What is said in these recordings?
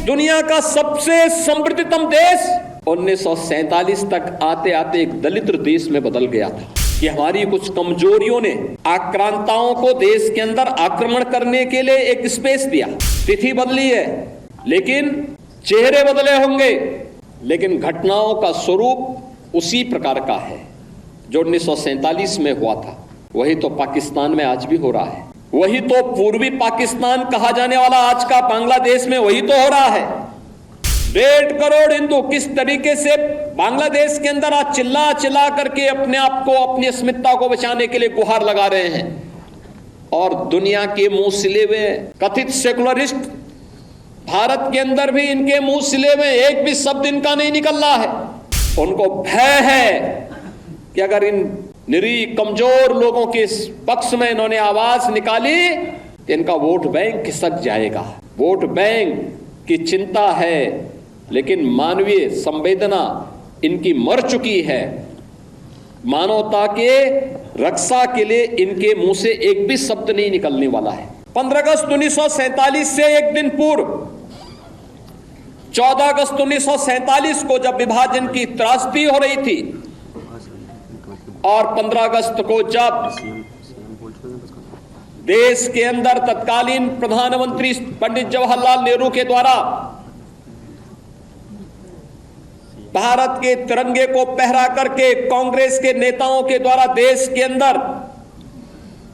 दुनिया का सबसे समृद्धतम देश 1947 तक आते आते एक दलित देश में बदल गया था कि हमारी कुछ कमजोरियों ने आक्रांताओं को देश के अंदर आक्रमण करने के लिए एक स्पेस दिया। तिथि बदली है लेकिन चेहरे बदले होंगे, लेकिन घटनाओं का स्वरूप उसी प्रकार का है जो 1947 में हुआ था। वही तो पाकिस्तान में आज भी हो रहा है। वही तो पूर्वी पाकिस्तान कहा जाने वाला आज का बांग्लादेश में वही तो हो रहा है। 1.5 करोड़ हिंदू किस तरीके से बांग्लादेश के अंदर आज चिल्ला चिल्ला करके अपने आप को, अपनी अस्मिता को बचाने के लिए गुहार लगा रहे हैं, और दुनिया के मुंह सिले हुए कथित सेकुलरिस्ट भारत के अंदर भी इनके मुंह सिले हुए एक भी शब्द इनका नहीं निकल रहा है। उनको भय है कि अगर इन निरीह कमजोर लोगों के पक्ष में इन्होंने आवाज निकाली तो इनका वोट बैंक खिसक जाएगा। वोट बैंक की चिंता है, लेकिन मानवीय संवेदना इनकी मर चुकी है। मानवता के रक्षा के लिए इनके मुंह से एक भी शब्द नहीं निकलने वाला है। 15 अगस्त 1947 से एक दिन पूर्व 14 अगस्त 1947 को जब विभाजन की त्रासदी हो रही थी और 15 अगस्त को जब देश के अंदर तत्कालीन प्रधानमंत्री पंडित जवाहरलाल नेहरू के द्वारा भारत के तिरंगे को पहरा करके कांग्रेस के नेताओं के द्वारा देश के अंदर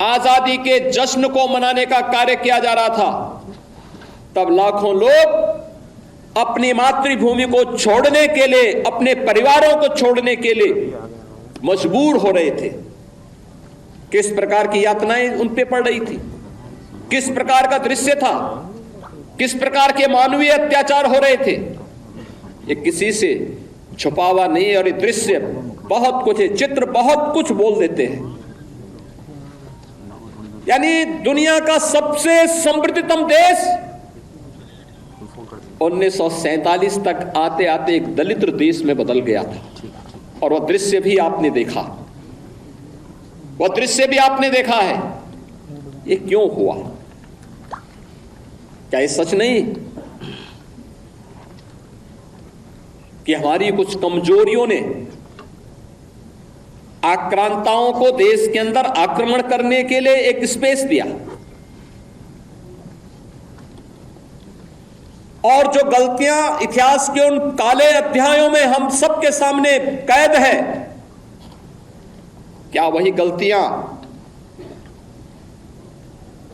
आजादी के जश्न को मनाने का कार्य किया जा रहा था, तब लाखों लोग अपनी मातृभूमि को छोड़ने के लिए, अपने परिवारों को छोड़ने के लिए मजबूर हो रहे थे। किस प्रकार की यातनाएं उन पे पड़ रही थी, किस प्रकार का दृश्य था, किस प्रकार के मानवीय अत्याचार हो रहे थे, ये किसी से छुपा हुआ नहीं। और ये दृश्य बहुत कुछ है, चित्र बहुत कुछ बोल देते हैं। यानी दुनिया का सबसे समृद्धतम देश 1947 तक आते आते एक दलित देश में बदल गया था, और वह दृश्य भी आपने देखा, वह दृश्य भी आपने देखा है। ये क्यों हुआ? क्या ये सच नहीं कि हमारी कुछ कमजोरियों ने आक्रांताओं को देश के अंदर आक्रमण करने के लिए एक स्पेस दिया, और जो गलतियां इतिहास के उन काले अध्यायों में हम सबके सामने कैद है, क्या वही गलतियां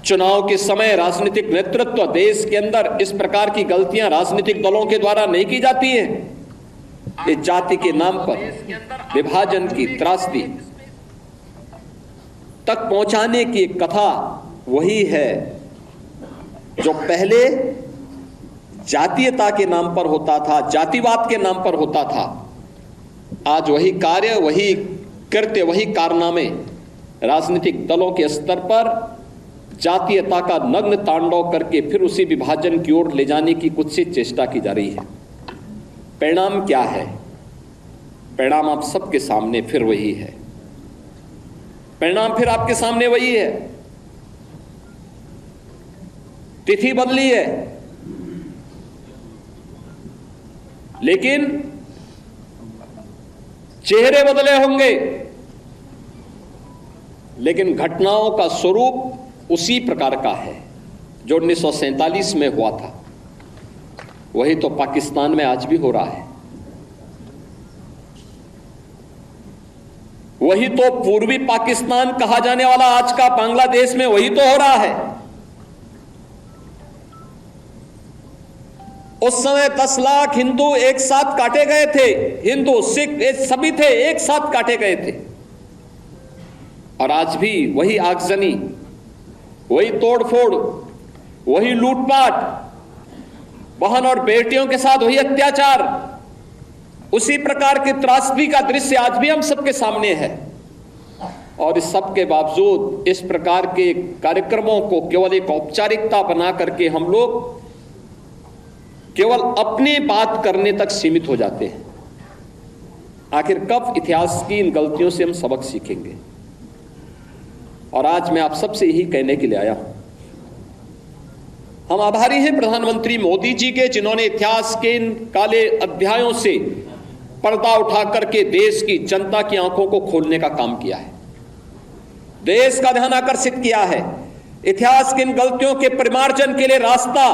चुनाव के समय राजनीतिक नेतृत्व देश के अंदर इस प्रकार की गलतियां राजनीतिक दलों के द्वारा नहीं की जाती हैं? इस जाति के नाम पर विभाजन की त्रासदी तक पहुंचाने की एक कथा वही है जो पहले जातीयता के नाम पर होता था, जातिवाद के नाम पर होता था। आज वही कार्य, वही कृत्य, वही कारनामे राजनीतिक दलों के स्तर पर जातीयता का नग्न तांडव करके फिर उसी विभाजन की ओर ले जाने की कुत्सित चेष्टा की जा रही है। परिणाम क्या है? परिणाम आप सबके सामने फिर वही है। परिणाम फिर आपके सामने वही है। तिथि बदली है लेकिन चेहरे बदले होंगे, लेकिन घटनाओं का स्वरूप उसी प्रकार का है जो 1947 में हुआ था। वही तो पाकिस्तान में आज भी हो रहा है। वही तो पूर्वी पाकिस्तान कहा जाने वाला आज का बांग्लादेश में वही तो हो रहा है। उस समय 10 लाख हिंदू एक साथ काटे गए थे, हिंदू सिख सभी थे, एक साथ काटे गए थे। और आज भी वही आगजनी, वही तोड़फोड़, वही लूटपाट, बहन और बेटियों के साथ वही अत्याचार, उसी प्रकार की त्रासदी का दृश्य आज भी हम सबके सामने है। और इस सब के बावजूद इस प्रकार के कार्यक्रमों को केवल एक औपचारिकता बना करके हम लोग केवल अपनी बात करने तक सीमित हो जाते हैं। आखिर कब इतिहास की इन गलतियों से हम सबक सीखेंगे? और आज मैं आप सबसे यही कहने के लिए आया हूं, हम आभारी हैं प्रधानमंत्री मोदी जी के, जिन्होंने इतिहास के इन काले अध्यायों से पर्दा उठा करके देश की जनता की आंखों को खोलने का काम किया है, देश का ध्यान आकर्षित किया है, इतिहास की इन गलतियों के परिमार्जन के लिए रास्ता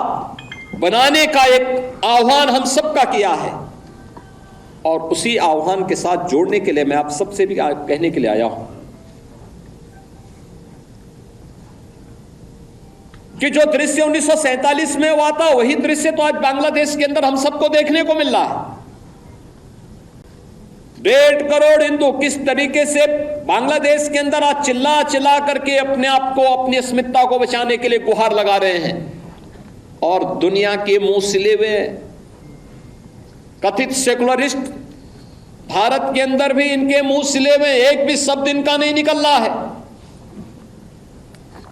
बनाने का एक आह्वान हम सबका किया है। और उसी आह्वान के साथ जोड़ने के लिए मैं आप सबसे भी कहने के लिए आया हूं कि जो दृश्य 1947 में हुआ था, वही दृश्य तो आज बांग्लादेश के अंदर हम सबको देखने को मिल रहा है। 1.5 करोड़ हिंदू किस तरीके से बांग्लादेश के अंदर आज चिल्ला चिल्ला करके अपने आप को, अपनी अस्मिता को बचाने के लिए गुहार लगा रहे हैं, और दुनिया के मुंह सिले हुए कथित सेकुलरिस्ट भारत के अंदर भी इनके मुंह सिले हुए एक भी शब्द इनका नहीं निकल रहा है,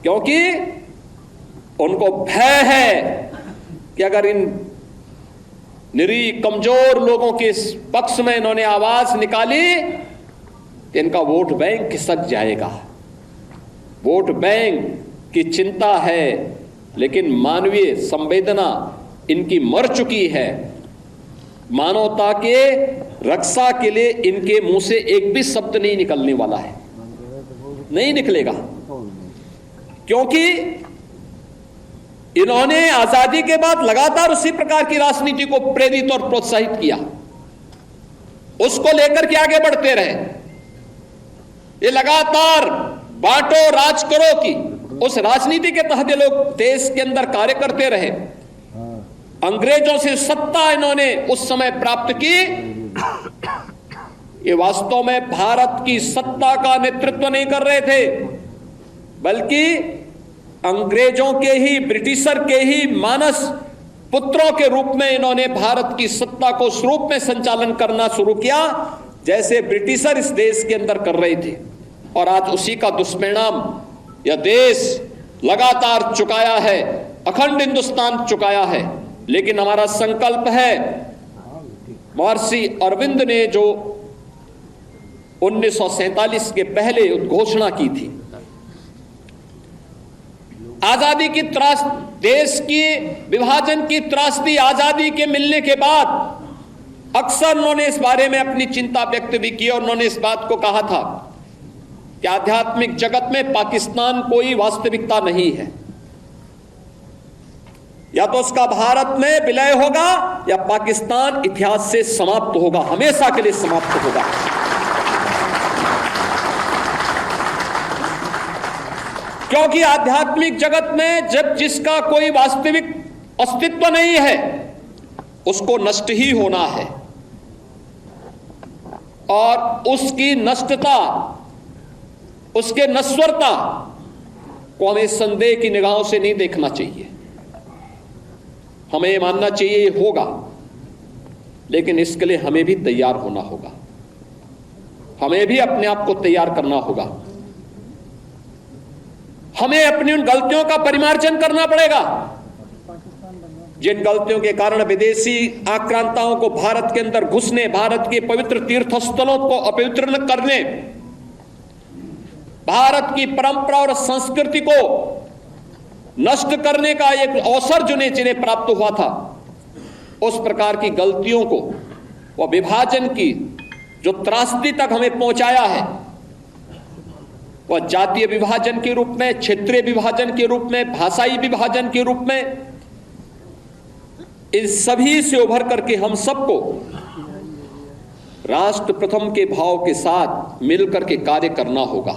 क्योंकि उनको भय है कि अगर इन निरीह कमजोर लोगों के पक्ष में इन्होंने आवाज निकाली तो इनका वोट बैंक खिसक जाएगा। वोट बैंक की चिंता है, लेकिन मानवीय संवेदना इनकी मर चुकी है। मानवता के रक्षा के लिए इनके मुंह से एक भी शब्द नहीं निकलने वाला है, नहीं निकलेगा, क्योंकि इन्होंने आजादी के बाद लगातार उसी प्रकार की राजनीति को प्रेरित और प्रोत्साहित किया, उसको लेकर के आगे बढ़ते रहे। ये लगातार बांटो राज करो की उस राजनीति के तहत ये लोग देश के अंदर कार्य करते रहे। अंग्रेजों से सत्ता इन्होंने उस समय प्राप्त की। ये वास्तव में भारत की सत्ता का नेतृत्व नहीं कर रहे थे, बल्कि अंग्रेजों के ही, ब्रिटिशर के ही मानस पुत्रों के रूप में इन्होंने भारत की सत्ता को उस रूप में संचालन करना शुरू किया जैसे ब्रिटिशर इस देश के अंदर कर रहे थे। और आज उसी का दुष्परिणाम यह देश लगातार चुकाया है, अखंड हिंदुस्तान चुकाया है। लेकिन हमारा संकल्प है, महर्षि अरविंद ने जो 1947 के पहले उद्घोषणा की थी, आजादी की त्रास, देश की विभाजन की त्रासदी आजादी के मिलने के बाद अक्सर उन्होंने इस बारे में अपनी चिंता व्यक्त भी की, और उन्होंने इस बात को कहा था कि आध्यात्मिक जगत में पाकिस्तान कोई वास्तविकता नहीं है, या तो उसका भारत में विलय होगा या पाकिस्तान इतिहास से समाप्त होगा, हमेशा के लिए समाप्त होगा। क्योंकि आध्यात्मिक जगत में जब जिसका कोई वास्तविक अस्तित्व नहीं है, उसको नष्ट ही होना है, और उसकी नष्टता, उसके नश्वरता को हमें संदेह की निगाहों से नहीं देखना चाहिए। हमें ये मानना चाहिए ये होगा, लेकिन इसके लिए हमें भी तैयार होना होगा, हमें भी अपने आप को तैयार करना होगा। हमें अपनी उन गलतियों का परिमार्जन करना पड़ेगा जिन गलतियों के कारण विदेशी आक्रांताओं को भारत के अंदर घुसने, भारत के पवित्र तीर्थ स्थलों को अपवित्र न करने, भारत की परंपरा और संस्कृति को नष्ट करने का एक अवसर जिन्हें प्राप्त हुआ था, उस प्रकार की गलतियों को, वह विभाजन की जो त्रासदी तक हमें पहुंचाया है, वह जातीय विभाजन के रूप में, क्षेत्रीय विभाजन के रूप में, भाषाई विभाजन के रूप में, इन सभी से उभर करके हम सबको राष्ट्र प्रथम के भाव के साथ मिलकर के कार्य करना होगा।